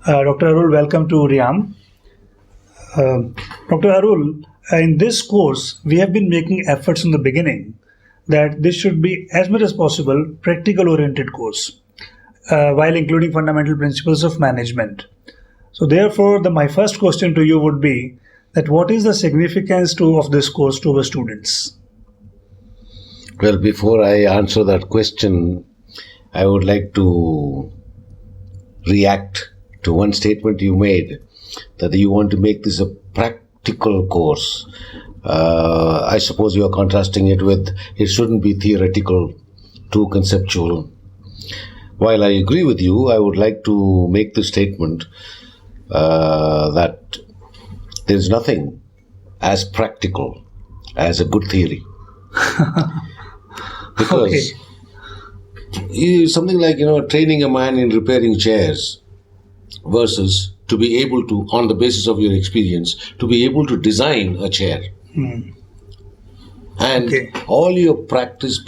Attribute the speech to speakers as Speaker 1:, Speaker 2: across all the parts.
Speaker 1: Dr. Arul, welcome to RIAM. Uh, Dr. Arul, in this course, we have been making efforts in the beginning that this should be, as much as possible, practical-oriented course, while including fundamental principles of management. So, therefore, my first question to you would be that what is the significance of this course to our students?
Speaker 2: Well, before I answer that question, I would like to react to one statement you made, that you want to make this a practical course. I suppose you are contrasting it with it shouldn't be theoretical, too conceptual. While I agree with you, I would like to make the statement that there is nothing as practical as a good theory. Because something like, training a man in repairing chairs versus to be able to, on the basis of your experience, to be able to design a chair. And all your practice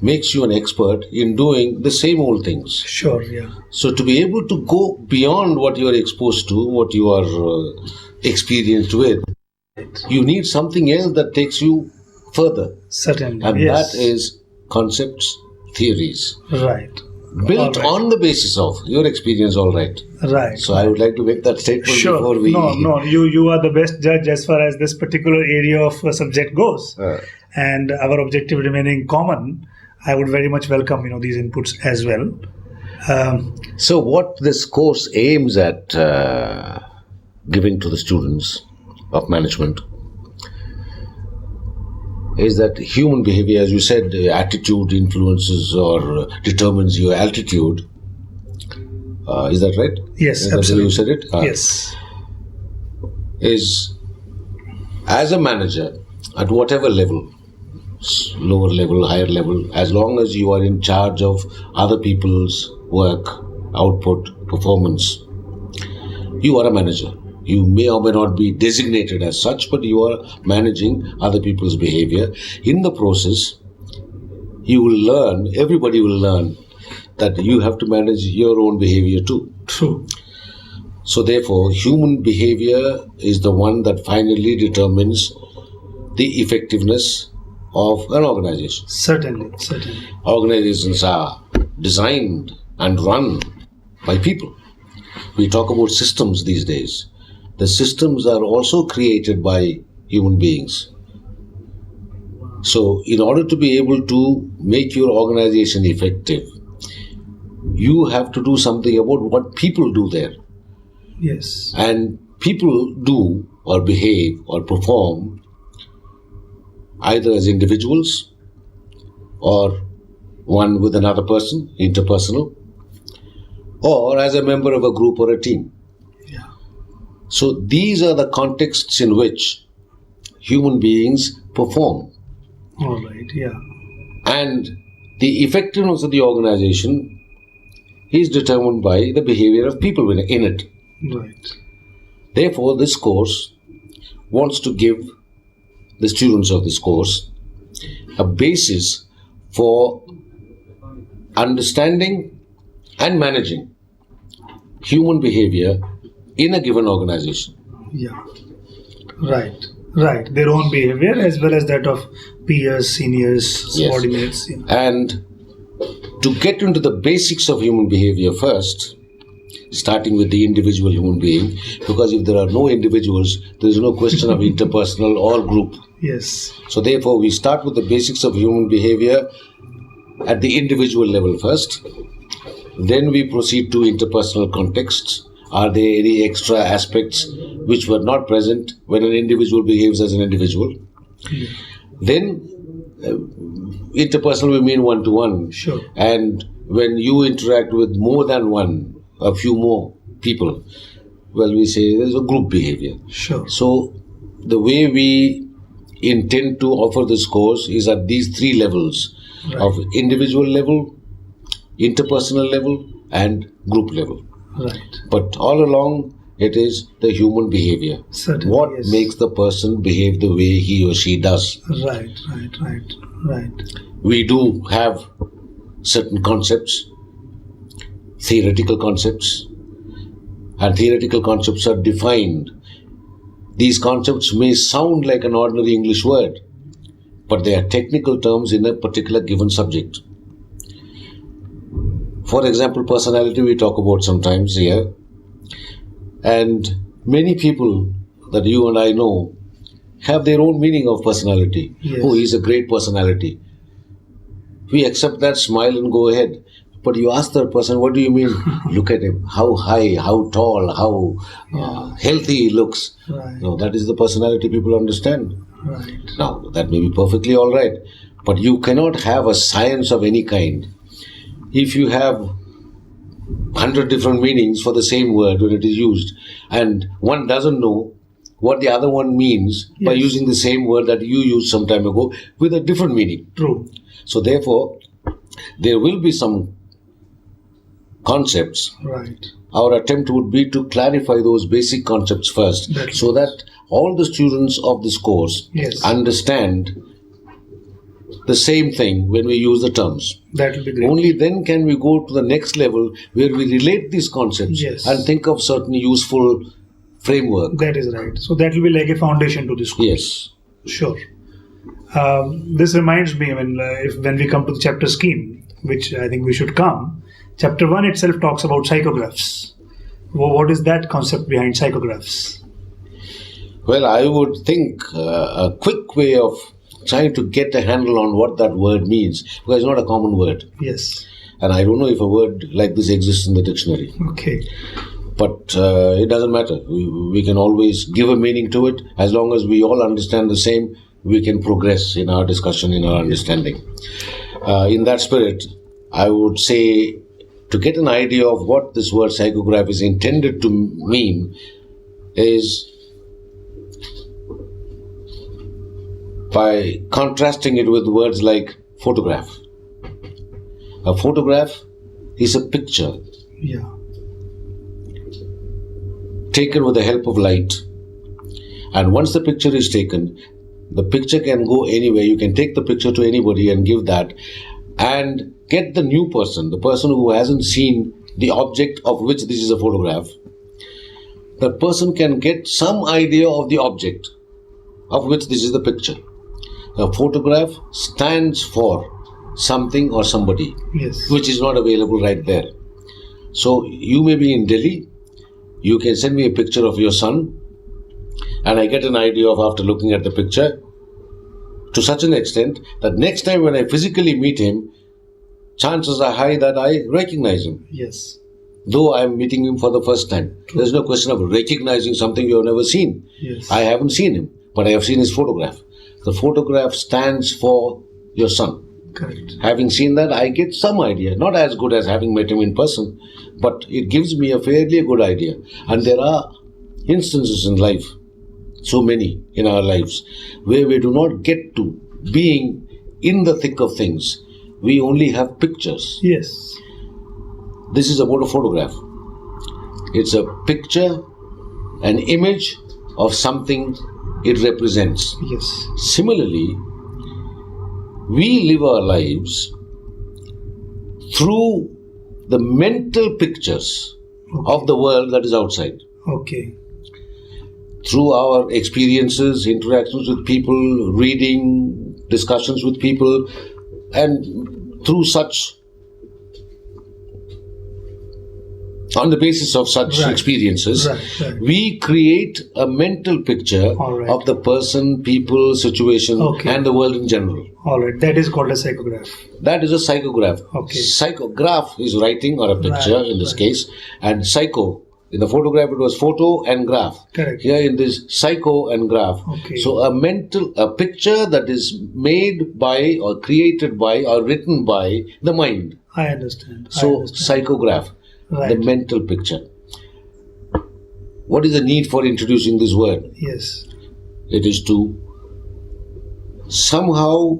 Speaker 2: makes you an expert in doing the same old things.
Speaker 1: Sure, yeah.
Speaker 2: So to be able to go beyond what you are exposed to, what you are experienced with, you need something else that takes you further.
Speaker 1: Certainly,
Speaker 2: and
Speaker 1: yes.
Speaker 2: that is concepts, theories.
Speaker 1: Right.
Speaker 2: Built on the basis of your experience, all right.
Speaker 1: Right.
Speaker 2: So I would like to make that statement before we...
Speaker 1: No, you are the best judge as far as this particular area of subject goes. And our objective remaining common, I would very much welcome, these inputs as well.
Speaker 2: So what this course aims at giving to the students of management is that human behavior, as you said, attitude influences or determines your altitude. Is that right?
Speaker 1: Yes,
Speaker 2: is
Speaker 1: absolutely.
Speaker 2: That you said it?
Speaker 1: Yes.
Speaker 2: Is as a manager at whatever level, lower level, higher level, as long as you are in charge of other people's work, output, performance, you are a manager. You may or may not be designated as such, but you are managing other people's behavior. In the process, you will learn, everybody will learn, that you have to manage your own behavior too.
Speaker 1: True.
Speaker 2: So therefore, human behavior is the one that finally determines the effectiveness of an organization.
Speaker 1: Certainly.
Speaker 2: Organizations are designed and run by people. We talk about systems these days. The systems are also created by human beings. So, in order to be able to make your organization effective, you have to do something about what people do there.
Speaker 1: Yes.
Speaker 2: And people do or behave or perform either as individuals or one with another person, interpersonal, or as a member of a group or a team. So these are the contexts in which human beings perform.
Speaker 1: All right, yeah.
Speaker 2: And the effectiveness of the organization is determined by the behavior of people in it.
Speaker 1: Right.
Speaker 2: Therefore, this course wants to give the students of this course a basis for understanding and managing human behavior in a given organization.
Speaker 1: Yeah. Right. Their own behavior as well as that of peers, seniors, subordinates.
Speaker 2: Yes. And to get into the basics of human behavior first, starting with the individual human being, because if there are no individuals, there is no question of interpersonal or group.
Speaker 1: Yes.
Speaker 2: So therefore, we start with the basics of human behavior at the individual level first. Then we proceed to interpersonal contexts. Are there any extra aspects which were not present when an individual behaves as an individual?
Speaker 1: Yeah.
Speaker 2: Then interpersonal, we mean one-to-one.
Speaker 1: Sure.
Speaker 2: And when you interact with more than one, a few more people, well, we say there's a group behavior.
Speaker 1: Sure.
Speaker 2: So the way we intend to offer this course is at these three levels, right, of individual level, interpersonal level, and group level.
Speaker 1: Right.
Speaker 2: But all along, it is the human behavior.
Speaker 1: Certainly,
Speaker 2: what
Speaker 1: yes.
Speaker 2: makes the person behave the way he or she does.
Speaker 1: Right.
Speaker 2: We do have certain concepts, theoretical concepts, and theoretical concepts are defined. These concepts may sound like an ordinary English word, but they are technical terms in a particular given subject. For example, personality we talk about sometimes here, and many people that you and I know have their own meaning of personality.
Speaker 1: Yes.
Speaker 2: Oh, he's a great personality. We accept that, smile and go ahead. But you ask that person, what do you mean? Look at him, how high, how tall, how healthy he looks.
Speaker 1: Right.
Speaker 2: No, that is the personality people understand.
Speaker 1: Right.
Speaker 2: Now, that may be perfectly all right, but you cannot have a science of any kind if you have 100 different meanings for the same word when it is used, and one doesn't know what the other one means by
Speaker 1: Yes.
Speaker 2: using the same word that you used some time ago with a different meaning.
Speaker 1: True.
Speaker 2: So therefore, there will be some concepts.
Speaker 1: Right.
Speaker 2: Our attempt would be to clarify those basic concepts first,
Speaker 1: That's
Speaker 2: so that all the students of this course
Speaker 1: Yes.
Speaker 2: understand the same thing when we use the terms.
Speaker 1: That will be great.
Speaker 2: Only then can we go to the next level where we relate these concepts
Speaker 1: Yes.
Speaker 2: and think of certain useful framework.
Speaker 1: That is right. So that will be like a foundation to this course.
Speaker 2: Yes.
Speaker 1: Sure. This reminds me when we come to the chapter scheme, which I think we should come. Chapter 1 itself talks about psychographs. What is that concept behind psychographs?
Speaker 2: Well, I would think a quick way of trying to get a handle on what that word means, because it's not a common word.
Speaker 1: Yes.
Speaker 2: And I don't know if a word like this exists in the dictionary.
Speaker 1: Okay.
Speaker 2: But it doesn't matter. We can always give a meaning to it. As long as we all understand the same, we can progress in our discussion, in our understanding. In that spirit, I would say to get an idea of what this word psychograph is intended to mean is by contrasting it with words like photograph. A photograph is a picture
Speaker 1: Yeah.
Speaker 2: taken with the help of light. And once the picture is taken, the picture can go anywhere. You can take the picture to anybody and give that, and get the new person, the person who hasn't seen the object of which this is a photograph. That person can get some idea of the object of which this is the picture. A photograph stands for something or somebody
Speaker 1: Yes.
Speaker 2: which is not available right there. So you may be in Delhi, you can send me a picture of your son, and I get an idea of, after looking at the picture, to such an extent that next time when I physically meet him, chances are high that I recognize him,
Speaker 1: Yes.
Speaker 2: though I am meeting him for the first time. There's no question of recognizing something you have never seen.
Speaker 1: Yes.
Speaker 2: I haven't seen him, but I have seen his photograph. The photograph stands for your son.
Speaker 1: Correct.
Speaker 2: Having seen that, I get some idea. Not as good as having met him in person, but it gives me a fairly good idea. And there are instances in life, so many in our lives, where we do not get to being in the thick of things. We only have pictures.
Speaker 1: Yes.
Speaker 2: This is about a photograph. It's a picture, an image of something it represents.
Speaker 1: Yes.
Speaker 2: Similarly, we live our lives through the mental pictures of the world that is outside.
Speaker 1: Okay.
Speaker 2: Through our experiences, interactions with people, reading, discussions with people, and through such, on the basis of such
Speaker 1: Right.
Speaker 2: experiences,
Speaker 1: Right.
Speaker 2: we create a mental picture
Speaker 1: All right.
Speaker 2: of the person, people, situation,
Speaker 1: Okay.
Speaker 2: and the world in general.
Speaker 1: All right. That is called a psychograph.
Speaker 2: That is a psychograph.
Speaker 1: Okay.
Speaker 2: Psychograph is writing or a picture
Speaker 1: Right,
Speaker 2: in this
Speaker 1: right.
Speaker 2: case, and psycho. In the photograph, it was photo and graph.
Speaker 1: Correct.
Speaker 2: Here in this, psycho and graph.
Speaker 1: Okay.
Speaker 2: So a picture that is made by or created by or written by the mind.
Speaker 1: I understand. I
Speaker 2: So
Speaker 1: understand.
Speaker 2: psychograph,
Speaker 1: Right.
Speaker 2: the mental picture. What is the need for introducing this word?
Speaker 1: Yes.
Speaker 2: It is to somehow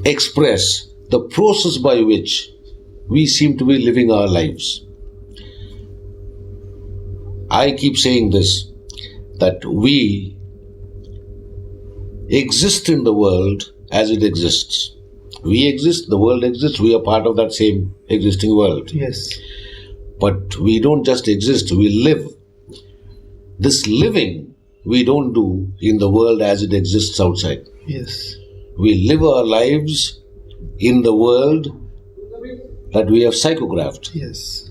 Speaker 2: express the process by which we seem to be living our lives. I keep saying this, that we exist in the world as it exists. We exist, the world exists, we are part of that same existing world.
Speaker 1: Yes.
Speaker 2: But we don't just exist, we live. This living we don't do in the world as it exists outside.
Speaker 1: Yes.
Speaker 2: We live our lives in the world that we have psychographed.
Speaker 1: Yes.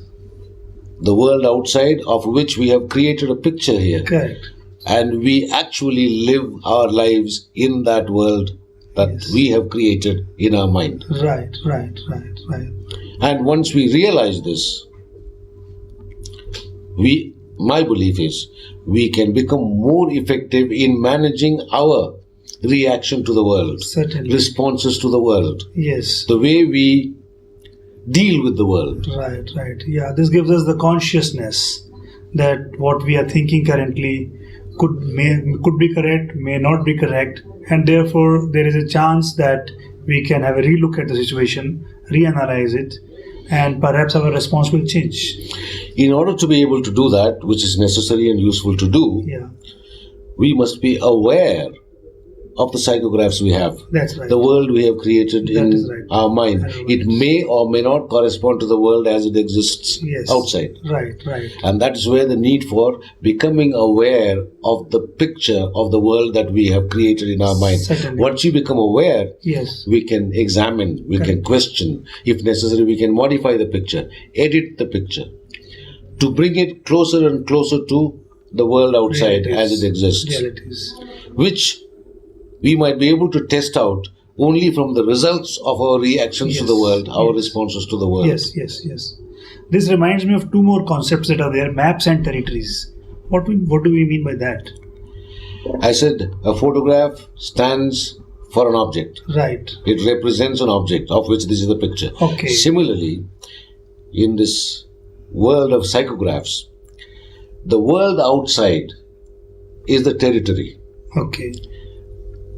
Speaker 2: The world outside of which we have created a picture here.
Speaker 1: Correct.
Speaker 2: And we actually live our lives in that world that
Speaker 1: Yes.
Speaker 2: we have created in our mind.
Speaker 1: Right.
Speaker 2: And once we realize this, my belief is we can become more effective in managing our reaction to the world,
Speaker 1: Certainly.
Speaker 2: responses to the world,
Speaker 1: Yes.
Speaker 2: the way we deal with the world.
Speaker 1: Right. Yeah, this gives us the consciousness that what we are thinking currently could be correct, may not be correct, and therefore there is a chance that we can have a relook at the situation, reanalyze it, and perhaps our response will change.
Speaker 2: In order to be able to do that, which is necessary and useful to do,
Speaker 1: Yeah,
Speaker 2: we must be aware of the psychographs we have.
Speaker 1: that's right.
Speaker 2: The world we have created
Speaker 1: That
Speaker 2: in
Speaker 1: is right.
Speaker 2: our mind. It may or may not correspond to the world as it exists
Speaker 1: Yes.
Speaker 2: outside.
Speaker 1: Right.
Speaker 2: And that is where the need for becoming aware of the picture of the world that we have created in our mind.
Speaker 1: Certainly.
Speaker 2: Once you become aware,
Speaker 1: Yes.
Speaker 2: we can examine, we can
Speaker 1: Correct.
Speaker 2: question. If necessary, we can modify the picture, edit the picture to bring it closer and closer to the world outside
Speaker 1: Realities.
Speaker 2: as it exists,
Speaker 1: Realities.
Speaker 2: which we might be able to test out only from the results of our reactions to
Speaker 1: Yes.
Speaker 2: the world, our
Speaker 1: Yes.
Speaker 2: responses to the world.
Speaker 1: Yes. This reminds me of two more concepts that are there: maps and territories. What do we mean by that?
Speaker 2: I said a photograph stands for an object.
Speaker 1: Right.
Speaker 2: It represents an object of which this is the picture.
Speaker 1: Okay.
Speaker 2: Similarly, in this world of psychographs, the world outside is the territory,
Speaker 1: Okay.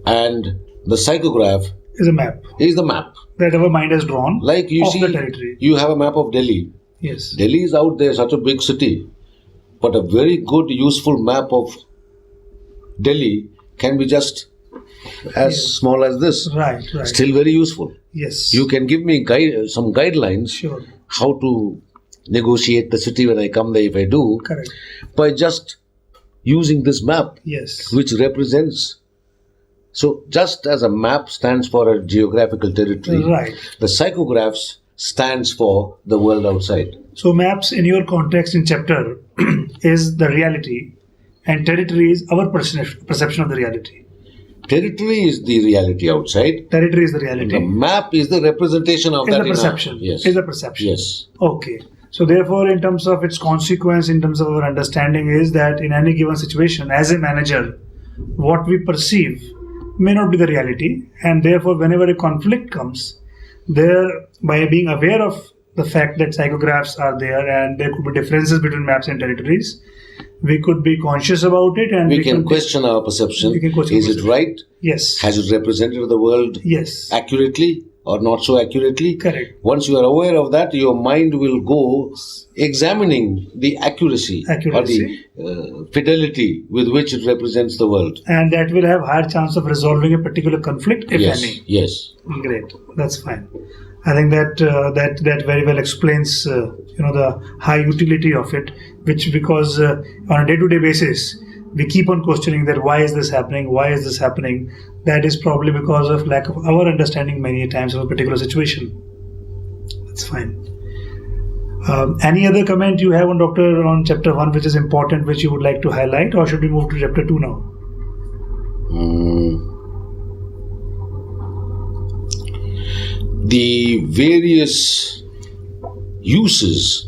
Speaker 2: and the psychograph
Speaker 1: Is a map
Speaker 2: is the map.
Speaker 1: that our mind has drawn
Speaker 2: Like you
Speaker 1: of
Speaker 2: see,
Speaker 1: the territory.
Speaker 2: you have a map of Delhi.
Speaker 1: Yes.
Speaker 2: Delhi is out there, such a big city, but a very good, useful map of Delhi can be just as
Speaker 1: Yes.
Speaker 2: small as this.
Speaker 1: Right.
Speaker 2: Still very useful.
Speaker 1: Yes.
Speaker 2: You can give me some guidelines
Speaker 1: Sure.
Speaker 2: how to negotiate the city when I come there if I do,
Speaker 1: Correct.
Speaker 2: by just using this map,
Speaker 1: Yes.
Speaker 2: which represents. So, just as a map stands for a geographical territory,
Speaker 1: Right.
Speaker 2: the psychographs stands for the world outside.
Speaker 1: So maps in your context in chapter is the reality, and territory is our perception of the reality.
Speaker 2: Territory is the reality outside.
Speaker 1: Territory is the
Speaker 2: The
Speaker 1: reality.
Speaker 2: map is the representation of
Speaker 1: Is
Speaker 2: that
Speaker 1: the
Speaker 2: in our-
Speaker 1: perception.
Speaker 2: Yes.
Speaker 1: Is the perception.
Speaker 2: Yes.
Speaker 1: Okay. So therefore, in terms of its consequence, in terms of our understanding, is that in any given situation, as a manager, what we perceive may not be the reality, and therefore, whenever a conflict comes, there, by being aware of the fact that psychographs are there and there could be differences between maps and territories, we could be conscious about it, and
Speaker 2: We can
Speaker 1: could
Speaker 2: question our perception.
Speaker 1: We can question
Speaker 2: Is it
Speaker 1: perception.
Speaker 2: right?
Speaker 1: Yes.
Speaker 2: Has it represented the world
Speaker 1: Yes.
Speaker 2: accurately or not so accurately?
Speaker 1: Correct.
Speaker 2: Once you are aware of that, your mind will go examining the accuracy.
Speaker 1: Accuracy.
Speaker 2: or the fidelity with which it represents the world.
Speaker 1: And that will have higher chance of resolving a particular conflict, if
Speaker 2: Yes,
Speaker 1: any.
Speaker 2: yes.
Speaker 1: Great, that's fine. I think that very well explains the high utility of it, which because on a day-to-day basis we keep on questioning that why is this happening. That is probably because of lack of our understanding many times of a particular situation. That's fine. Any other comment you have on Doctor on chapter 1 which is important, which you would like to highlight, or should we move to chapter 2 now?
Speaker 2: The various uses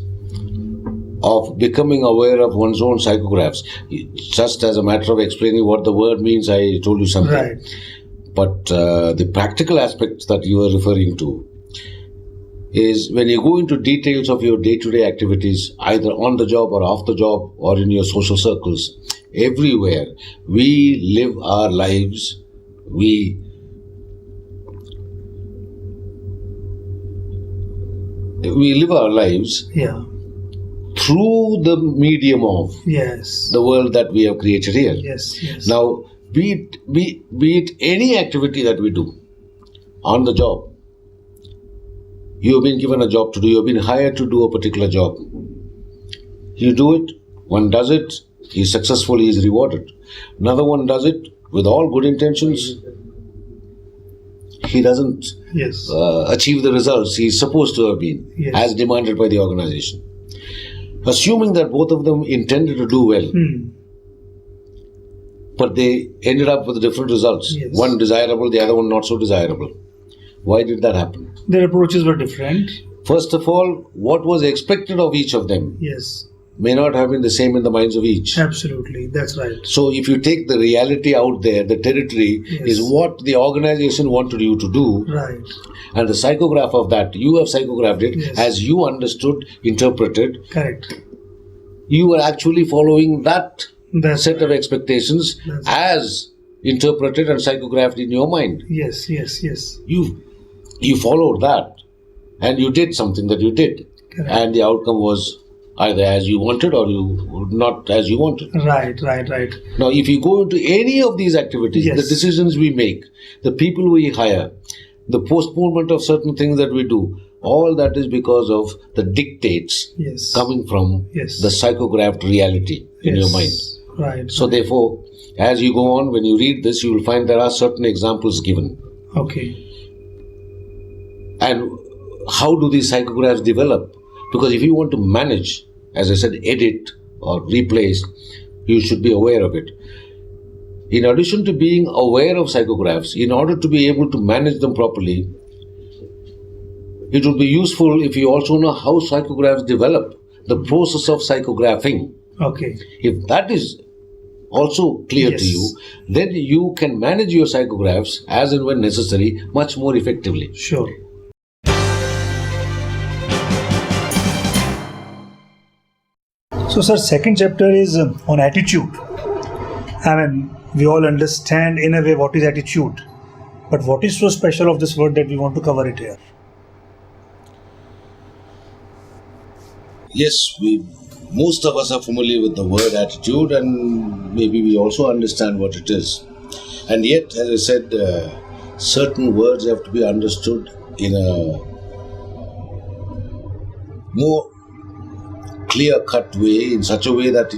Speaker 2: of becoming aware of one's own psychographs. Just as a matter of explaining what the word means, I told you something.
Speaker 1: Right.
Speaker 2: But the practical aspects that you are referring to is when you go into details of your day-to-day activities, either on the job or off the job or in your social circles, everywhere, we live our lives, we live our lives
Speaker 1: Yeah.
Speaker 2: through the medium of
Speaker 1: Yes.
Speaker 2: the world that we have created here.
Speaker 1: Yes.
Speaker 2: Now, be it any activity that we do on the job, you have been given a job to do, you have been hired to do a particular job. You do it, one does it, he's successful, he is rewarded. Another one does it with all good intentions, he doesn't
Speaker 1: Yes.
Speaker 2: achieve the results he's supposed to have been,
Speaker 1: Yes.
Speaker 2: as demanded by the organization. Assuming that both of them intended to do well, but they ended up with different results.
Speaker 1: Yes.
Speaker 2: One desirable, the other one not so desirable. Why did that happen?
Speaker 1: Their approaches were different.
Speaker 2: First of all, what was expected of each of them
Speaker 1: Yes.
Speaker 2: may not have been the same in the minds of each.
Speaker 1: Absolutely. That's right.
Speaker 2: So if you take the reality out there, the territory
Speaker 1: Yes.
Speaker 2: is what the organization wanted you to do,
Speaker 1: Right.
Speaker 2: and the psychograph of that, you have psychographed it
Speaker 1: Yes.
Speaker 2: as you understood, interpreted.
Speaker 1: Correct.
Speaker 2: You were actually following that
Speaker 1: That's
Speaker 2: set
Speaker 1: right.
Speaker 2: of expectations
Speaker 1: That's
Speaker 2: as interpreted and psychographed in your mind.
Speaker 1: Yes. Yes. Yes.
Speaker 2: You followed that, and you did something that you did,
Speaker 1: Correct.
Speaker 2: and the outcome was either as you wanted or you not as you wanted.
Speaker 1: Right. Right. Right.
Speaker 2: Now, if you go into any of these activities,
Speaker 1: Yes.
Speaker 2: the decisions we make, the people we hire, the postponement of certain things that we do, all that is because of the dictates
Speaker 1: Yes.
Speaker 2: coming from
Speaker 1: Yes.
Speaker 2: the psychographed reality in your
Speaker 1: Yes.
Speaker 2: mind.
Speaker 1: Right.
Speaker 2: So, therefore, as you go on, when you read this, you will find there are certain examples given.
Speaker 1: Okay.
Speaker 2: And how do these psychographs develop? Because if you want to manage, as I said, edit or replace, you should be aware of it. In addition to being aware of psychographs, in order to be able to manage them properly, it would be useful if you also know how psychographs develop, the process of psychographing.
Speaker 1: Okay.
Speaker 2: If that is also clear to
Speaker 1: Yes.
Speaker 2: you, then you can manage your psychographs as and when necessary much more effectively.
Speaker 1: Sure. So, sir, second chapter is on attitude. I mean, we all understand in a way what is attitude, but what is so special of this word that we want to cover it here?
Speaker 2: Yes, most of us are familiar with the word attitude, and maybe we also understand what it is. And yet, as I said, certain words have to be understood in a more clear-cut way, in such a way that,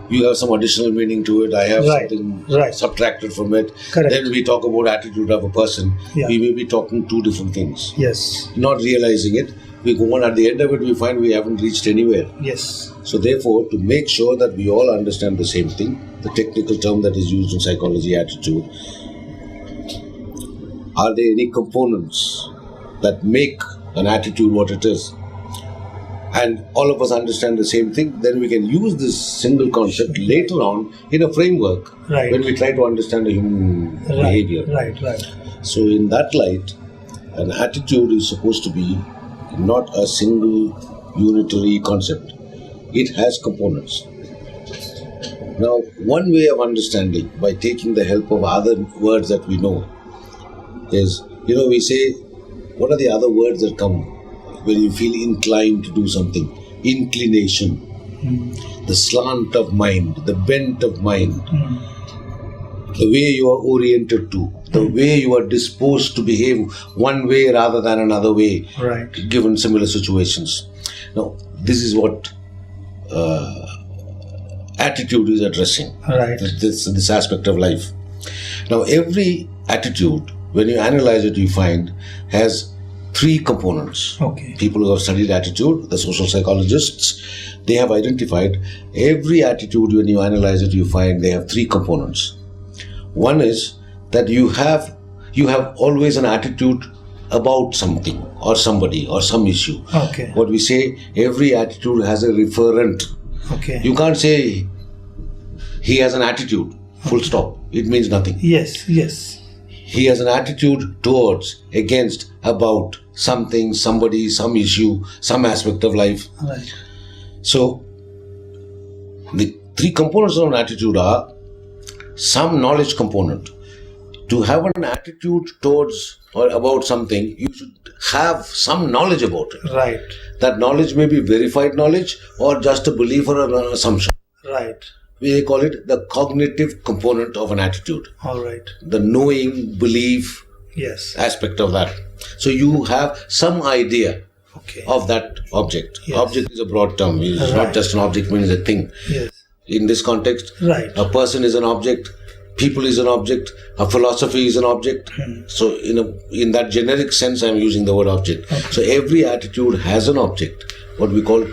Speaker 2: you have some additional meaning to it, I have
Speaker 1: Right,
Speaker 2: something
Speaker 1: right.
Speaker 2: subtracted from it.
Speaker 1: Correct.
Speaker 2: Then we talk about attitude of a person.
Speaker 1: Yeah.
Speaker 2: We may be talking two different things.
Speaker 1: Yes.
Speaker 2: Not realizing it, we go on, at the end of it, we find we haven't reached anywhere.
Speaker 1: Yes.
Speaker 2: So therefore, to make sure that we all understand the same thing, the technical term that is used in psychology, attitude, are there any components that make an attitude what it is? And all of us understand the same thing, then we can use this single concept later on in a framework
Speaker 1: Right.
Speaker 2: when we try to understand the human behavior.
Speaker 1: Right.
Speaker 2: So in that light, an attitude is supposed to be not a single unitary concept. It has components. Now, one way of understanding, by taking the help of other words that we know, is, we say, what are the other words that come when you feel inclined to do something? Inclination, the slant of mind, the bent of mind, the way you are oriented to, the way you are disposed to behave one way rather than another way,
Speaker 1: Right.
Speaker 2: given similar situations. Now, this is what attitude is addressing,
Speaker 1: Right.
Speaker 2: this aspect of life. Now, every attitude, when you analyze it, you find has three components.
Speaker 1: Okay.
Speaker 2: People who have studied attitude, the social psychologists, they have identified every attitude, when you analyze it, you find they have three components. One is that you have always an attitude about something or somebody or some issue.
Speaker 1: Okay.
Speaker 2: What we say, every attitude has a referent.
Speaker 1: Okay.
Speaker 2: You can't say he has an attitude, full stop. It means nothing.
Speaker 1: Yes.
Speaker 2: He has an attitude towards, against, about something, somebody, some issue, some aspect of life.
Speaker 1: Right.
Speaker 2: So, the three components of an attitude are some knowledge component. To have an attitude towards or about something, you should have some knowledge about it.
Speaker 1: Right.
Speaker 2: That knowledge may be verified knowledge or just a belief or an assumption.
Speaker 1: Right.
Speaker 2: We call it the cognitive component of an attitude.
Speaker 1: All right.
Speaker 2: The knowing, belief
Speaker 1: Yes.
Speaker 2: aspect of that. So you have some idea
Speaker 1: Okay.
Speaker 2: of that object.
Speaker 1: Yes.
Speaker 2: Object is a broad term. It's
Speaker 1: Right.
Speaker 2: not just an object, means a thing.
Speaker 1: Yes.
Speaker 2: In this context,
Speaker 1: Right.
Speaker 2: a person is an object, people is an object, a philosophy is an object. So in that generic sense, I'm using the word object.
Speaker 1: Okay.
Speaker 2: So every attitude has an object, what we call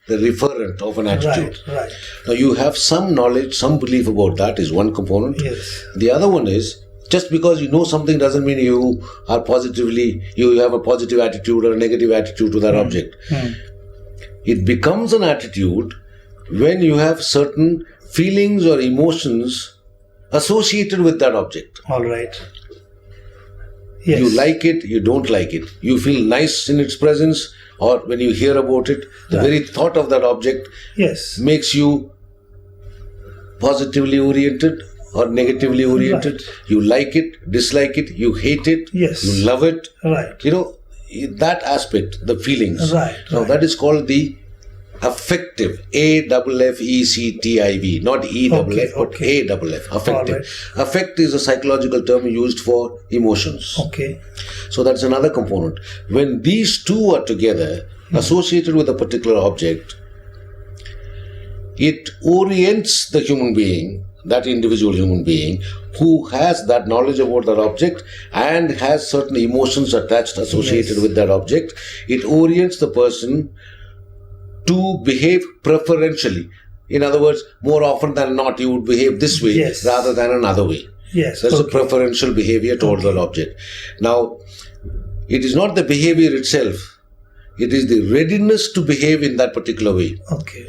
Speaker 2: the referent of an attitude.
Speaker 1: Right. Right.
Speaker 2: Now you have some knowledge, some belief about that is one component.
Speaker 1: Yes.
Speaker 2: The other one is, just because you know something doesn't mean you have a positive attitude or a negative attitude to that object. It becomes an attitude when you have certain feelings or emotions associated with that object.
Speaker 1: All right. Yes.
Speaker 2: You like it, you don't like it. You feel nice in its presence, or when you hear about it, the very thought of that object
Speaker 1: Yes.
Speaker 2: makes you positively oriented or negatively oriented. You like it, dislike it, you hate it,
Speaker 1: Yes.
Speaker 2: you love it.
Speaker 1: Right.
Speaker 2: That aspect, the feelings.
Speaker 1: Right,
Speaker 2: Now
Speaker 1: right.
Speaker 2: that is called the affective. AFFECTIV, not EFF, but
Speaker 1: okay.
Speaker 2: AFF. Affective.
Speaker 1: Alright.
Speaker 2: Affect is a psychological term used for emotions.
Speaker 1: Okay.
Speaker 2: So that's another component. When these two are together, associated with a particular object, it orients the human being, that individual human being, who has that knowledge about that object and has certain emotions attached, associated
Speaker 1: Yes.
Speaker 2: with that object. It orients the person to behave preferentially. In other words, more often than not, you would behave this way
Speaker 1: Yes.
Speaker 2: rather than another way.
Speaker 1: Yes.
Speaker 2: That's a
Speaker 1: Okay.
Speaker 2: preferential behavior towards that object. Now, it is not the behavior itself, it is the readiness to behave in that particular way.
Speaker 1: Okay.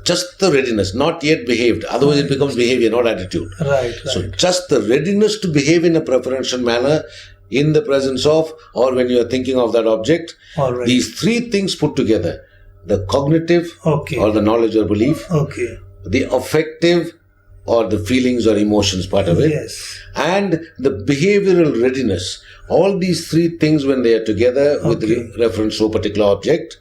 Speaker 2: Just the readiness, not yet behaved. Otherwise, it becomes behavior, not attitude.
Speaker 1: Right.
Speaker 2: So,
Speaker 1: Right.
Speaker 2: just the readiness to behave in a preferential manner in the presence of, or when you are thinking of that object.
Speaker 1: All right.
Speaker 2: These three things put together, the cognitive
Speaker 1: Okay.
Speaker 2: or the knowledge or belief,
Speaker 1: Okay.
Speaker 2: the affective or the feelings or emotions part of it,
Speaker 1: Yes.
Speaker 2: and the behavioral readiness. All these three things, when they are together with
Speaker 1: Okay.
Speaker 2: reference to a particular object,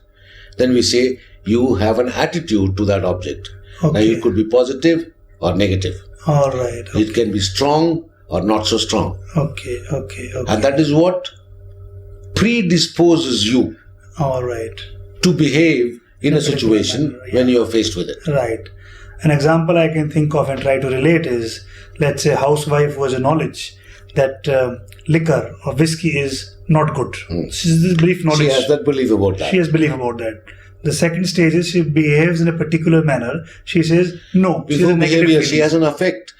Speaker 2: then we say you have an attitude to that object. Now,
Speaker 1: Okay.
Speaker 2: it could be positive or negative.
Speaker 1: All right. Okay.
Speaker 2: It can be strong or not so strong.
Speaker 1: Okay. Okay. Okay.
Speaker 2: And that is what predisposes you
Speaker 1: All right.
Speaker 2: to behave in a situation
Speaker 1: manner,
Speaker 2: when you are faced with it.
Speaker 1: Right. An example I can think of and try to relate is, let's say, housewife was a knowledge that liquor or whiskey is not good. She's this brief knowledge.
Speaker 2: She has that belief about that.
Speaker 1: She has belief about that. The second stage is she behaves in a particular manner. She says no. She has
Speaker 2: Before
Speaker 1: a negative
Speaker 2: behavior, she
Speaker 1: feeling.
Speaker 2: has an
Speaker 1: effect.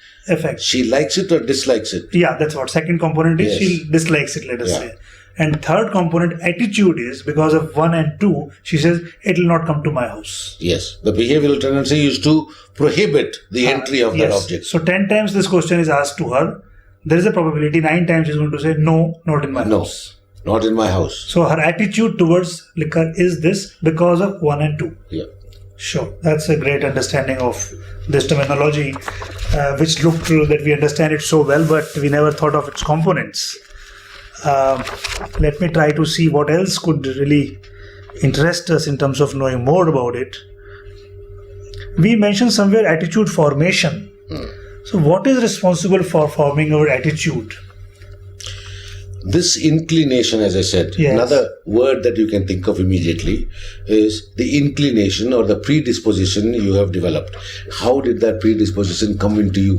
Speaker 2: She likes it or dislikes it.
Speaker 1: Yeah, that's what. Second component is
Speaker 2: Yes.
Speaker 1: she dislikes it, let us
Speaker 2: Yeah.
Speaker 1: say. And third component, attitude, is because of 1 and 2, she says, it will not come to my house.
Speaker 2: Yes. The behavioral tendency is to prohibit the entry of that
Speaker 1: Yes.
Speaker 2: object.
Speaker 1: So 10 times this question is asked to her. There is a probability 9 times she's going to say, no, not in my
Speaker 2: No,
Speaker 1: house.
Speaker 2: not in my house.
Speaker 1: So her attitude towards liquor is this because of 1 and 2.
Speaker 2: Yeah.
Speaker 1: Sure, that's a great understanding of this terminology, which looked true that we understand it so well, but we never thought of its components. Let me try to see what else could really interest us in terms of knowing more about it. We mentioned somewhere attitude formation. So, what is responsible for forming our attitude?
Speaker 2: This inclination, as I said,
Speaker 1: Yes.
Speaker 2: another word that you can think of immediately is the inclination or the predisposition you have developed. How did that predisposition come into you?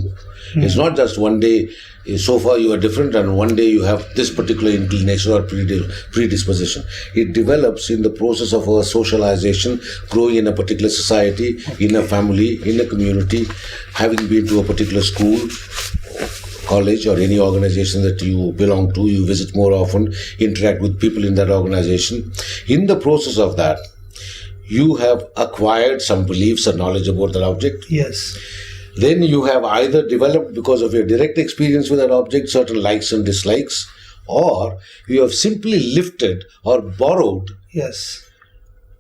Speaker 2: It's not just one day, so far you are different, and one day you have this particular inclination or predisposition. It develops in the process of our socialization, growing in a particular society, in a family, in a community, having been to a particular school, college, or any organization that you belong to. You visit more often, interact with people in that organization. In the process of that, you have acquired some beliefs and knowledge about that object.
Speaker 1: Yes.
Speaker 2: Then you have either developed, because of your direct experience with that object, certain likes and dislikes, or you have simply lifted or borrowed
Speaker 1: Yes.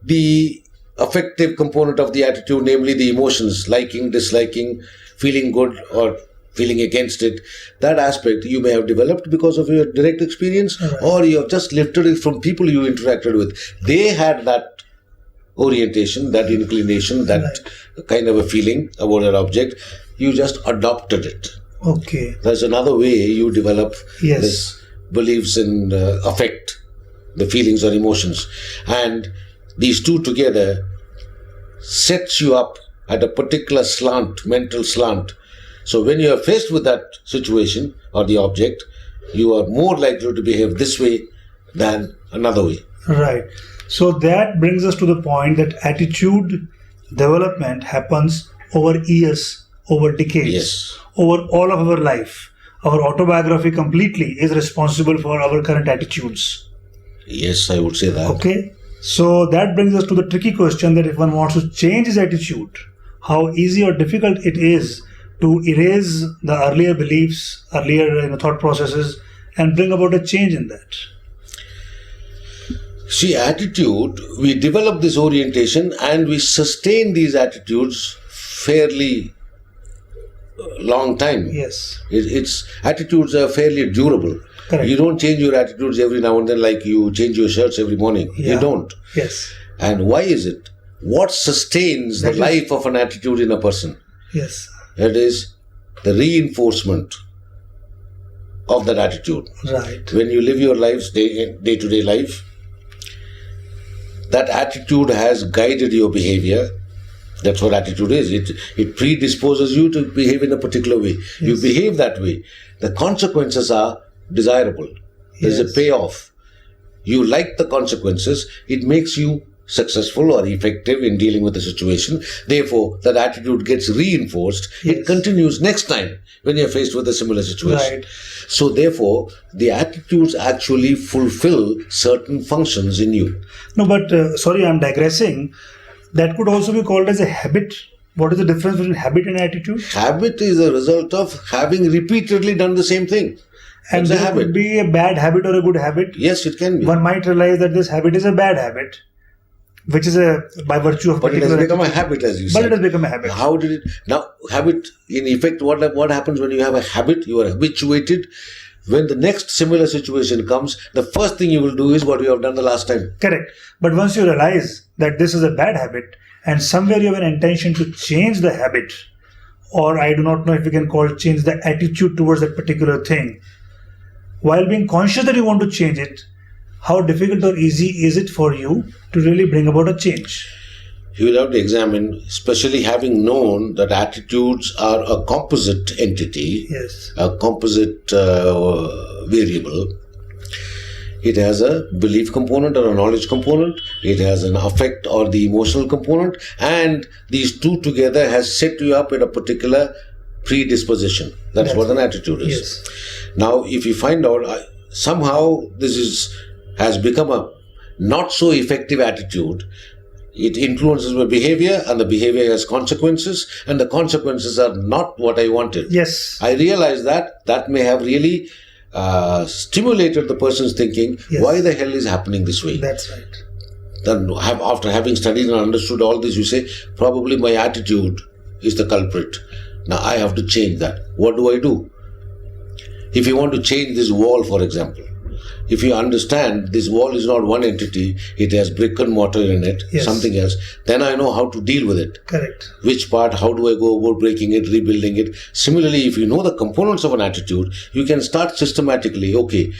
Speaker 2: the affective component of the attitude, namely the emotions, liking, disliking, feeling good or feeling against it. That aspect you may have developed because of your direct experience, or you have just lifted it from people you interacted with. They had that orientation, that inclination, that kind of a feeling about that object. You just adopted it.
Speaker 1: Okay.
Speaker 2: There's another way you develop
Speaker 1: Yes.
Speaker 2: this beliefs in affect. the feelings or emotions. And these two together sets you up at a particular slant, mental slant. So when you are faced with that situation or the object, you are more likely to behave this way than another way.
Speaker 1: Right. So that brings us to the point that attitude development happens over years, over decades,
Speaker 2: Yes.
Speaker 1: over all of our life. Our autobiography completely is responsible for our current attitudes.
Speaker 2: Yes, I would say that.
Speaker 1: Okay. So that brings us to the tricky question that if one wants to change his attitude, how easy or difficult it is to erase the earlier beliefs, earlier thought processes, and bring about a change in that.
Speaker 2: See, attitude, we develop this orientation and we sustain these attitudes fairly long time.
Speaker 1: Yes.
Speaker 2: It's attitudes are fairly durable.
Speaker 1: Correct.
Speaker 2: You don't change your attitudes every now and then like you change your shirts every morning.
Speaker 1: Yeah.
Speaker 2: You don't.
Speaker 1: Yes.
Speaker 2: And why is it? What sustains the
Speaker 1: That is-
Speaker 2: life of an attitude in a person?
Speaker 1: Yes.
Speaker 2: It is the reinforcement of that attitude.
Speaker 1: Right.
Speaker 2: When you live your lives, day-to-day life, that attitude has guided your behavior. That's what attitude is. It predisposes you to behave in a particular way. You
Speaker 1: Yes.
Speaker 2: behave that way. The consequences are desirable. There's
Speaker 1: Yes.
Speaker 2: a payoff. You like the consequences. It makes you successful or effective in dealing with the situation. Therefore, that attitude gets reinforced. It
Speaker 1: Yes.
Speaker 2: continues next time when you're faced with a similar situation.
Speaker 1: Right.
Speaker 2: So, therefore, the attitudes actually fulfill certain functions in you.
Speaker 1: No, but sorry, I'm digressing. That could also be called as a habit. What is the difference between habit and attitude?
Speaker 2: Habit is a result of having repeatedly done the same thing.
Speaker 1: And
Speaker 2: It's a
Speaker 1: there
Speaker 2: habit.
Speaker 1: could be a bad habit or a good habit.
Speaker 2: Yes, it can be.
Speaker 1: One might realize that this habit is a bad habit, which is by virtue of
Speaker 2: But it has
Speaker 1: particular
Speaker 2: become a
Speaker 1: attitude.
Speaker 2: habit, as you
Speaker 1: But
Speaker 2: said.
Speaker 1: it has become a habit.
Speaker 2: How did it? Now, habit, in effect, what happens when you have a habit? You are habituated. When the next similar situation comes, the first thing you will do is what you have done the last time.
Speaker 1: Correct. But once you realize that this is a bad habit and somewhere you have an intention to change the habit, or I do not know if we can call change the attitude towards that particular thing, while being conscious that you want to change it, how difficult or easy is it for you to really bring about a change?
Speaker 2: You will have to examine, especially having known that attitudes are a composite entity,
Speaker 1: Yes.
Speaker 2: a composite variable. It has a belief component or a knowledge component. It has an affect or the emotional component, and these two together has set you up at a particular predisposition. That's what an attitude is.
Speaker 1: Yes.
Speaker 2: Now, if you find out somehow has become a not so effective attitude, it influences my behavior, and the behavior has consequences, and the consequences are not what I wanted.
Speaker 1: Yes.
Speaker 2: I realize that may have really stimulated the person's thinking.
Speaker 1: Yes.
Speaker 2: Why the hell is happening this way?
Speaker 1: That's right.
Speaker 2: Then, after having studied and understood all this, you say, probably my attitude is the culprit. Now I have to change that. What do I do? If you want to change this wall, for example, if you understand this wall is not one entity, it has brick and mortar in it,
Speaker 1: Yes.
Speaker 2: something else, then I know how to deal with it.
Speaker 1: Correct.
Speaker 2: Which part, how do I go about breaking it, rebuilding it? Similarly, if you know the components of an attitude, you can start systematically, okay,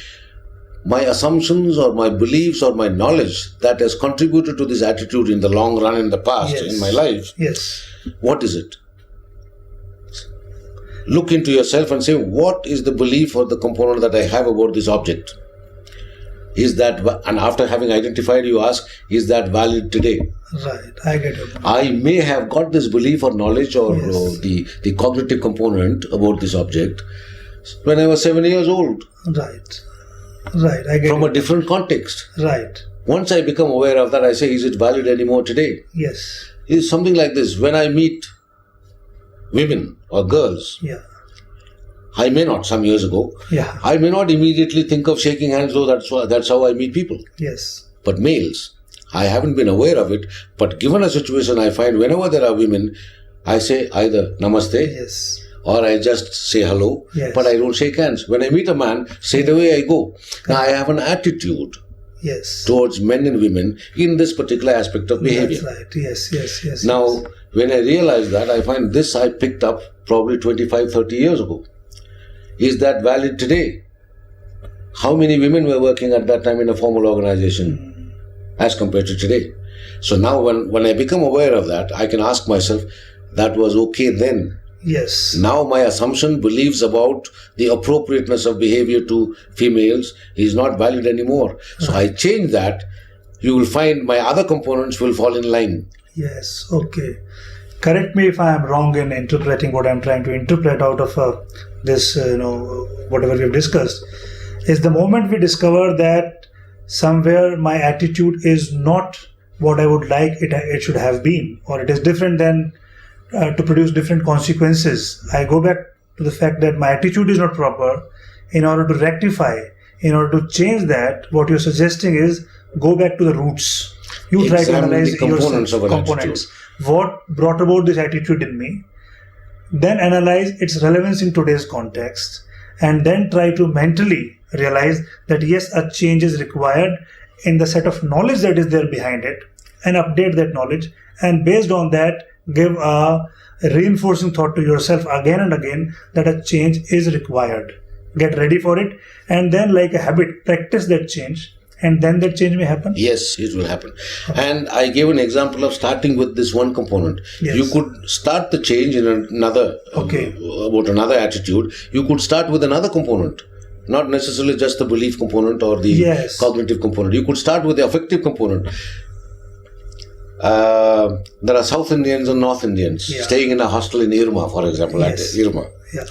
Speaker 2: my assumptions or my beliefs or my knowledge that has contributed to this attitude in the long run in the past,
Speaker 1: Yes.
Speaker 2: in my life,
Speaker 1: Yes.
Speaker 2: what is it? Look into yourself and say, what is the belief or the component that I have about this object? Is that, and after having identified, you ask, is that valid today?
Speaker 1: Right. I get it.
Speaker 2: I may have got this belief or knowledge or
Speaker 1: Yes.
Speaker 2: the cognitive component about this object when I was 7 years old,
Speaker 1: Right. Right. I get
Speaker 2: from a
Speaker 1: it.
Speaker 2: different context.
Speaker 1: Right.
Speaker 2: Once I become aware of that, I say, is it valid anymore today?
Speaker 1: Yes.
Speaker 2: It's something like this. When I meet women or girls,
Speaker 1: Yeah.
Speaker 2: I may not, some years ago,
Speaker 1: Yeah.
Speaker 2: I may not immediately think of shaking hands, though that's how I meet people.
Speaker 1: Yes.
Speaker 2: But males, I haven't been aware of it, but given a situation, I find whenever there are women, I say either namaste
Speaker 1: Yes.
Speaker 2: or I just say hello,
Speaker 1: Yes.
Speaker 2: but I don't shake hands. When I meet a man, straight away I go. Now I have an attitude
Speaker 1: Yes.
Speaker 2: towards men and women in this particular aspect of behavior.
Speaker 1: That's right. Yes. Yes. Yes.
Speaker 2: Now, when I realize that, I find this I picked up probably 25, 30 years ago. Is that valid today? How many women were working at that time in a formal organization as compared to today? So now when I become aware of that, I can ask myself, that was okay then.
Speaker 1: Yes.
Speaker 2: Now my assumption, beliefs about the appropriateness of behavior to females is not valid anymore. So I change that. You will find my other components will fall in line.
Speaker 1: Yes. Okay. Correct me if I am wrong in interpreting what I'm trying to interpret out of this, whatever we've discussed. Is the moment we discover that somewhere my attitude is not what I would like it should have been, or it is different than to produce different consequences. I go back to the fact that my attitude is not proper. In order to rectify, in order to change that, what you're suggesting is go back to the roots. You try to
Speaker 2: Examine
Speaker 1: analyze
Speaker 2: the components
Speaker 1: yourself,
Speaker 2: of an
Speaker 1: components. What brought about this attitude in me? Then analyze its relevance in today's context, and then try to mentally realize that yes, a change is required in the set of knowledge that is there behind it, and update that knowledge, and based on that give a reinforcing thought to yourself again and again that a change is required. Get ready for it, and then like a habit practice that change, and then that change may happen.
Speaker 2: Yes, it will happen. And I gave an example of starting with this one component.
Speaker 1: Yes.
Speaker 2: You could start the change in another,
Speaker 1: Okay.
Speaker 2: about another attitude. You could start with another component. Not necessarily just the belief component or the
Speaker 1: Yes.
Speaker 2: cognitive component. You could start with the affective component. There are South Indians and North Indians
Speaker 1: Yeah.
Speaker 2: staying in a hostel in Irma, for example,
Speaker 1: Yes.
Speaker 2: at Irma.
Speaker 1: Yeah.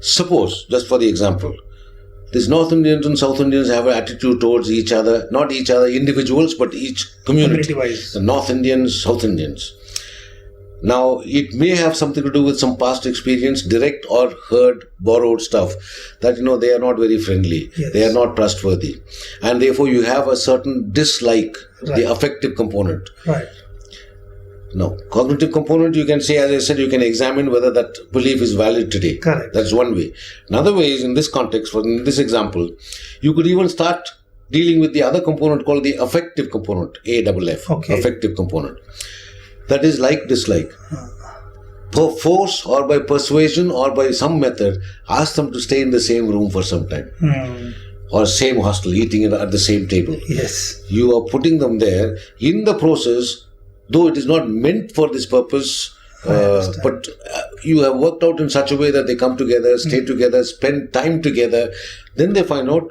Speaker 2: Suppose, just for the example, these North Indians and South Indians have an attitude towards each other, not each other individuals, but each community.
Speaker 1: Community-wise.
Speaker 2: The North Indians, South Indians. Now, it may have something to do with some past experience, direct or heard, borrowed stuff, that, they are not very friendly.
Speaker 1: Yes.
Speaker 2: They are not trustworthy. And therefore, you have a certain dislike,
Speaker 1: Right.
Speaker 2: the affective component.
Speaker 1: Right.
Speaker 2: Now, cognitive component, you can say, as I said, you can examine whether that belief is valid today.
Speaker 1: Correct.
Speaker 2: That's one way. Another way is, in this context, in this example, you could even start dealing with the other component called the affective component, AFF,
Speaker 1: Okay.
Speaker 2: affective component. That is like dislike. Per force or by persuasion or by some method, ask them to stay in the same room for some time. Or same hostel, eating at the same table.
Speaker 1: Yes.
Speaker 2: You are putting them there. In the process, though it is not meant for this purpose, but you have worked out in such a way that they come together, stay together, spend time together, then they find out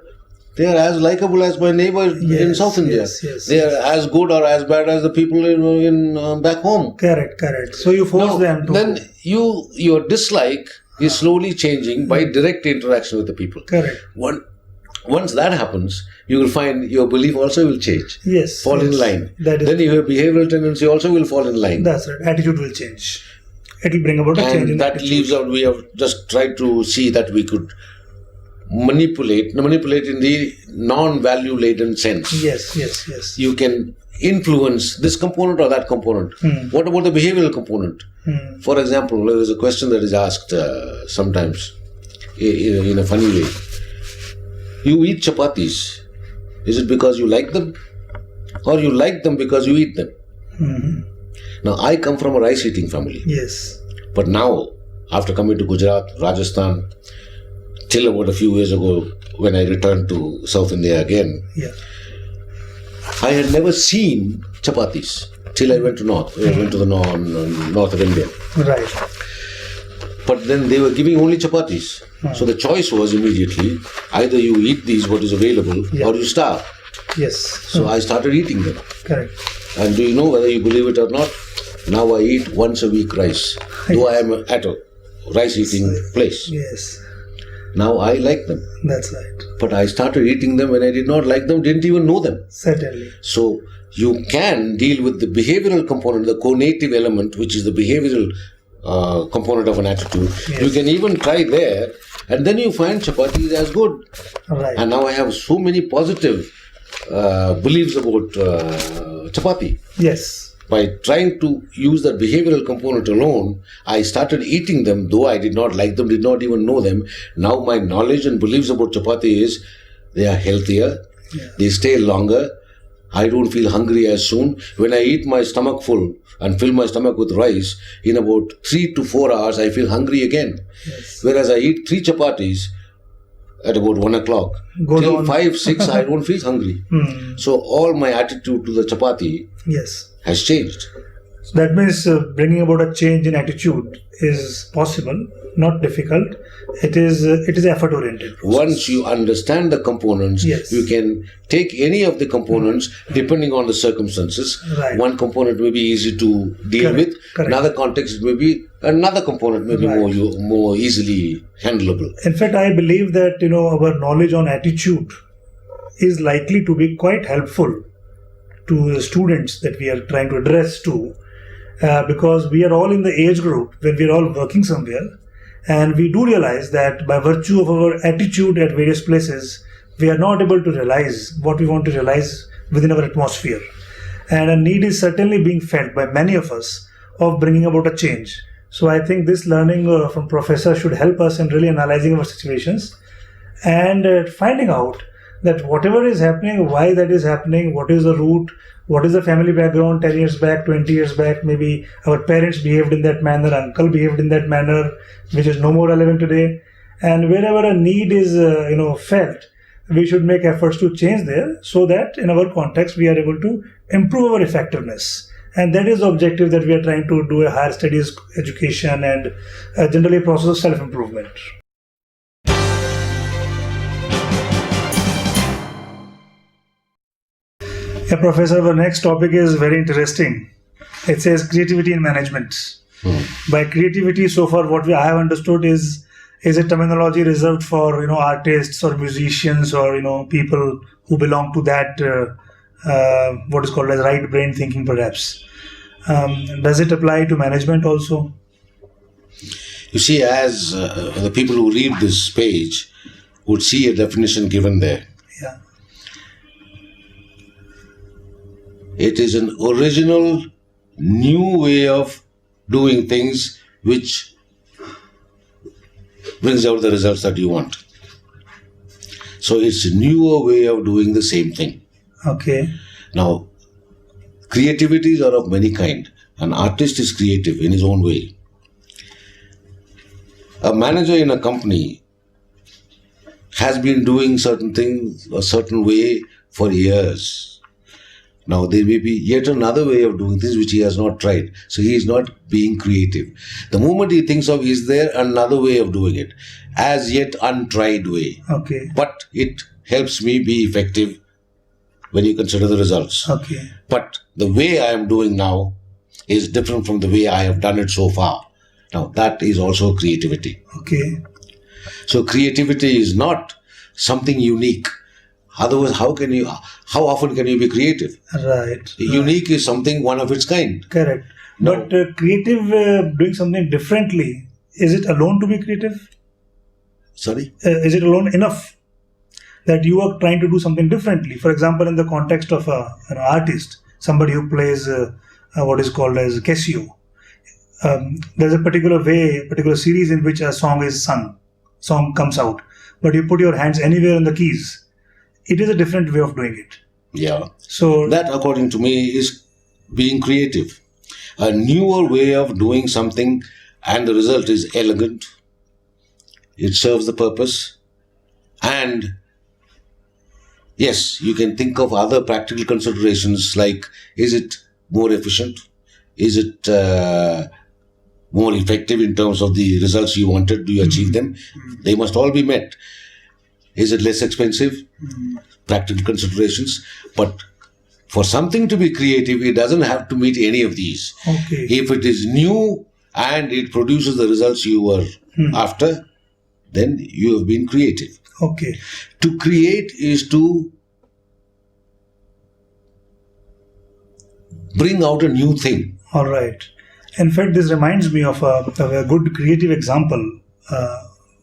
Speaker 2: they are as likable as my neighbor in
Speaker 1: Yes,
Speaker 2: South India.
Speaker 1: yes,
Speaker 2: They are as good or as bad as the people in back home.
Speaker 1: Correct. So you force
Speaker 2: Now,
Speaker 1: them to.
Speaker 2: then your dislike is slowly changing by direct interaction with the people.
Speaker 1: Correct.
Speaker 2: Once that happens, you will find your belief also will change.
Speaker 1: Yes.
Speaker 2: Fall in
Speaker 1: yes.
Speaker 2: line.
Speaker 1: That is.
Speaker 2: Then your behavioral tendency also will fall in line.
Speaker 1: That's right. Attitude will change. It will bring about a change in
Speaker 2: And that
Speaker 1: attitude.
Speaker 2: leaves out, we have just tried to see that we could manipulate in the non-value laden sense.
Speaker 1: Yes.
Speaker 2: You can influence this component or that component. What about the behavioral component? For example, there is a question that is asked sometimes in a funny way. You eat chapatis. Is it because you like them? Or you like them because you eat them? Now, I come from a rice eating family.
Speaker 1: Yes.
Speaker 2: But now, after coming to Gujarat, Rajasthan, till about a few years ago, when I returned to South India again,
Speaker 1: Yeah.
Speaker 2: I had never seen chapatis till I went to north. I went to the north of India.
Speaker 1: Right.
Speaker 2: But then they were giving only chapatis. So the choice was immediately, either you eat these, what is available, or you starve.
Speaker 1: Yes.
Speaker 2: So I started eating them.
Speaker 1: Correct.
Speaker 2: And do you know, whether you believe it or not, now I eat once a week rice. Though I am at a rice eating place.
Speaker 1: Yes.
Speaker 2: Now I like them.
Speaker 1: That's right.
Speaker 2: But I started eating them when I did not like them, didn't even know them.
Speaker 1: Certainly.
Speaker 2: So you can deal with the behavioral component, the co-native element, which is the behavioral component of an attitude.
Speaker 1: Yes.
Speaker 2: You can even try there, and then you find chapati is as good.
Speaker 1: Right.
Speaker 2: And now I have so many positive beliefs about chapati.
Speaker 1: Yes.
Speaker 2: By trying to use that behavioral component alone, I started eating them, though I did not like them, did not even know them. Now my knowledge and beliefs about chapati is they are healthier, they stay longer, I don't feel hungry as soon. When I eat my stomach full and fill my stomach with rice, in about 3 to 4 hours, I feel hungry again.
Speaker 1: Yes.
Speaker 2: Whereas I eat 3 chapatis, at about 1 o'clock.
Speaker 1: Goes
Speaker 2: Till
Speaker 1: on.
Speaker 2: 5, 6, I don't feel hungry. So all my attitude to the chapati
Speaker 1: Yes.
Speaker 2: has changed.
Speaker 1: So that means bringing about a change in attitude is possible, not difficult. It is effort oriented.
Speaker 2: Once you understand the components,
Speaker 1: Yes.
Speaker 2: you can take any of the components depending on the circumstances.
Speaker 1: Right.
Speaker 2: One component may be easy to deal
Speaker 1: Correct,
Speaker 2: with.
Speaker 1: correct.
Speaker 2: Another context may be another component may be
Speaker 1: Right.
Speaker 2: more easily handleable.
Speaker 1: In fact, I believe that our knowledge on attitude is likely to be quite helpful to the students that we are trying to address to, because we are all in the age group when we are all working somewhere, and we do realize that by virtue of our attitude at various places, we are not able to realize what we want to realize within our atmosphere, and a need is certainly being felt by many of us of bringing about a change. So I think this learning from professor should help us in really analyzing our situations and finding out that whatever is happening, why that is happening, what is the root, what is the family background 10 years back, 20 years back, maybe our parents behaved in that manner, uncle behaved in that manner, which is no more relevant today. And wherever a need is felt, we should make efforts to change there so that in our context we are able to improve our effectiveness. And that is the objective that we are trying to do, a higher studies education and generally a process of self-improvement. Yeah, Professor, our next topic is very interesting. It says creativity in management. By creativity, so far what I have understood is a terminology reserved for artists or musicians or people who belong to that what is called as right brain thinking, perhaps. Does it apply to management also?
Speaker 2: You see, as the people who read this page would see a definition given there.
Speaker 1: Yeah.
Speaker 2: It is an original, new way of doing things which brings out the results that you want. So it's a newer way of doing the same thing.
Speaker 1: Okay.
Speaker 2: Now, creativities are of many kind. An artist is creative in his own way. A manager in a company has been doing certain things a certain way for years. Now, there may be yet another way of doing things which he has not tried. So he is not being creative. The moment he thinks of, is there another way of doing it? As yet untried way.
Speaker 1: Okay.
Speaker 2: But it helps me be effective when you consider the results.
Speaker 1: Okay.
Speaker 2: But the way I am doing now is different from the way I have done it so far. Now, that is also creativity.
Speaker 1: Okay.
Speaker 2: So creativity is not something unique. Otherwise, how often can you be creative?
Speaker 1: Right.
Speaker 2: Unique is something one of its kind.
Speaker 1: Correct.
Speaker 2: No.
Speaker 1: But creative, doing something differently, is it alone to be creative?
Speaker 2: Sorry?
Speaker 1: Is it alone enough that you are trying to do something differently? For example, in the context of an artist, somebody who plays what is called as Casio, there's a particular series in which a song comes out, but you put your hands anywhere on the keys. It is a different way of doing it.
Speaker 2: Yeah.
Speaker 1: So
Speaker 2: that, according to me, is being creative. A newer way of doing something, and the result is elegant. It serves the purpose. And yes, you can think of other practical considerations like, is it more efficient? Is it more effective in terms of the results you wanted? Do you achieve them? They must all be met. Is it less expensive? Practical considerations. But for something to be creative, it doesn't have to meet any of these.
Speaker 1: okay.
Speaker 2: If it is new and it produces the results you were after, then you have been creative.
Speaker 1: Okay.
Speaker 2: To create is to bring out a new thing.
Speaker 1: All right. In fact, this reminds me of a good creative example.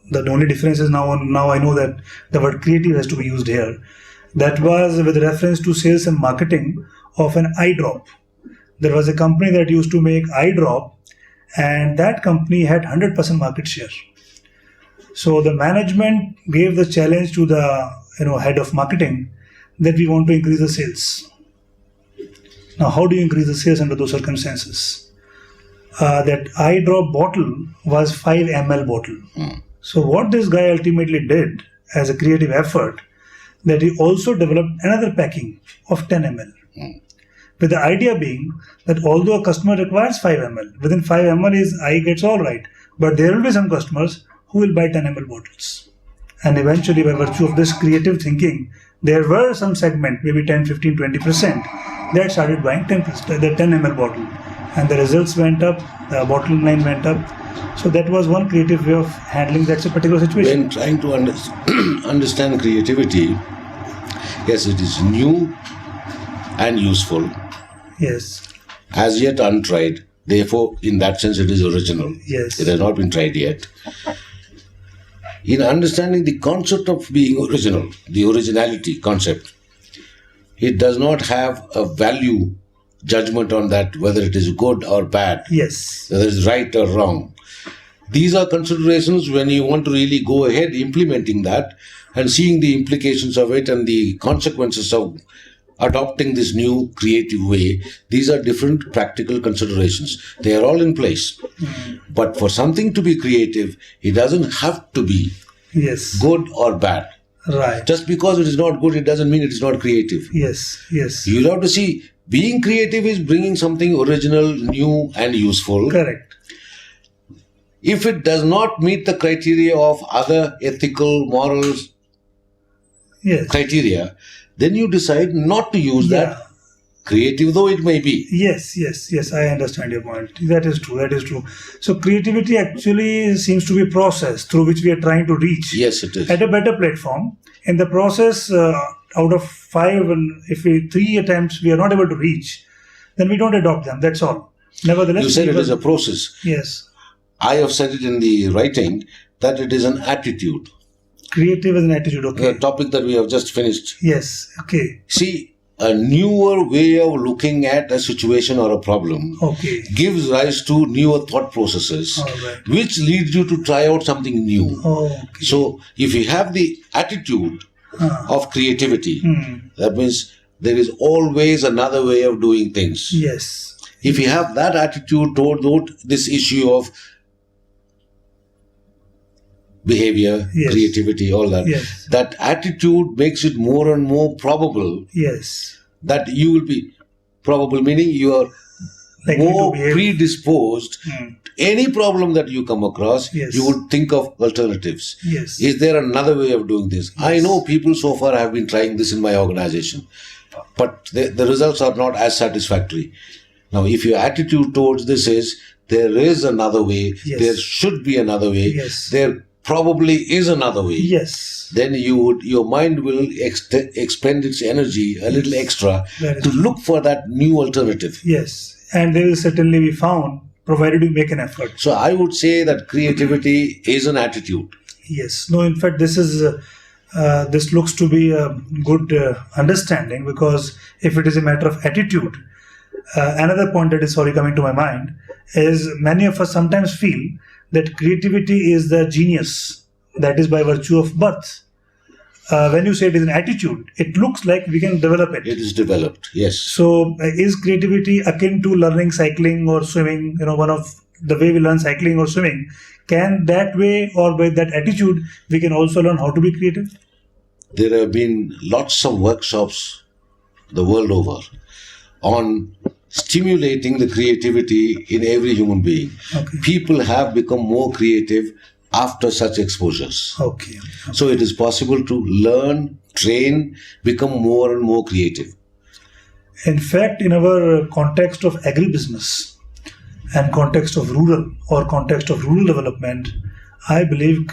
Speaker 1: The only difference is now I know that the word creative has to be used here. That was with reference to sales and marketing of an eye drop. There was a company that used to make eye drop, and that company had 100% market share. So the management gave the challenge to the head of marketing that we want to increase the sales. Now, how do you increase the sales under those circumstances? That eye drop bottle was 5 ml bottle. So what this guy ultimately did as a creative effort that he also developed another packing of 10 ml. With the idea being that although a customer requires 5 ml, within 5 ml his eye gets all right, but there will be some customers who will buy 10 ml bottles. And eventually, by virtue of this creative thinking, there were some segment, maybe 10, 15, 20%, that started buying 10%, the 10 ml bottle. And the results went up, the bottle line went up. So that was one creative way of handling that particular situation.
Speaker 2: When trying to understand creativity, yes, it is new and useful,
Speaker 1: Yes,
Speaker 2: as yet untried. Therefore, in that sense, it is original.
Speaker 1: yes,
Speaker 2: It has not been tried yet. In understanding the concept of being original, the originality concept, it does not have a value judgment on that, whether it is good or bad,
Speaker 1: yes,
Speaker 2: whether it is right or wrong. These are considerations when you want to really go ahead implementing that and seeing the implications of it and the consequences of adopting this new creative way. These are different practical considerations. They are all in place. But for something to be creative, it doesn't have to be
Speaker 1: yes,
Speaker 2: good or bad.
Speaker 1: right,
Speaker 2: Just because it is not good, it doesn't mean it is not creative.
Speaker 1: yes, yes,
Speaker 2: You have to see, being creative is bringing something original, new, and useful.
Speaker 1: correct,
Speaker 2: If it does not meet the criteria of other ethical, moral
Speaker 1: yes,
Speaker 2: criteria, then you decide not to use
Speaker 1: yeah.
Speaker 2: that, creative though it may be.
Speaker 1: Yes, yes, yes, I understand your point. That is true, that is true. So creativity actually seems to be a process through which we are trying to reach
Speaker 2: Yes, it is.
Speaker 1: at a better platform. In the process, out of 5, and if we 3 attempts we are not able to reach, then we don't adopt them, that's all. Nevertheless,
Speaker 2: You said it
Speaker 1: we
Speaker 2: is a process.
Speaker 1: yes,
Speaker 2: I have said it in the writing that it is an attitude.
Speaker 1: creative is an attitude, okay.
Speaker 2: The topic that we have just finished.
Speaker 1: Yes, okay,
Speaker 2: See, a newer way of looking at a situation or a problem
Speaker 1: okay,
Speaker 2: gives rise to newer thought processes,
Speaker 1: all right.
Speaker 2: which leads you to try out something new.
Speaker 1: Okay.
Speaker 2: So, if you have the attitude of creativity, that means there is always another way of doing things.
Speaker 1: Yes,
Speaker 2: If you have that attitude toward this issue of behavior,
Speaker 1: Yes.
Speaker 2: creativity, all that,
Speaker 1: yes,
Speaker 2: that attitude makes it more and more probable
Speaker 1: yes.
Speaker 2: that you will be probable, meaning you are
Speaker 1: Likely to
Speaker 2: more
Speaker 1: behave.
Speaker 2: predisposed. Any problem that you come across,
Speaker 1: Yes.
Speaker 2: you would think of alternatives.
Speaker 1: Yes,
Speaker 2: Is there another way of doing this? I know people so far have been trying this in my organization, but the results are not as satisfactory. Now, if your attitude towards this is there is another way,
Speaker 1: Yes.
Speaker 2: there should be another way,
Speaker 1: Yes.
Speaker 2: there probably is another way,
Speaker 1: yes,
Speaker 2: then your mind will expend its energy a little extra
Speaker 1: That is
Speaker 2: to look for that new alternative.
Speaker 1: yes. And they will certainly be found provided you make an effort.
Speaker 2: So I would say that creativity is an attitude.
Speaker 1: Yes. No, in fact, this looks to be a good understanding, because if it is a matter of attitude, another point that is coming to my mind is many of us sometimes feel that creativity is the genius that is by virtue of birth. When you say it is an attitude, it looks like we can develop it.
Speaker 2: It is developed, yes.
Speaker 1: So, is creativity akin to learning cycling or swimming? One of the way we learn cycling or swimming, can that way or with that attitude, we can also learn how to be creative?
Speaker 2: There have been lots of workshops the world over on stimulating the creativity in every human being.
Speaker 1: Okay.
Speaker 2: People have become more creative after such exposures.
Speaker 1: Okay.
Speaker 2: So it is possible to learn, train, become more and more creative.
Speaker 1: In fact, in our context of agribusiness and context of rural or context of rural development, I believe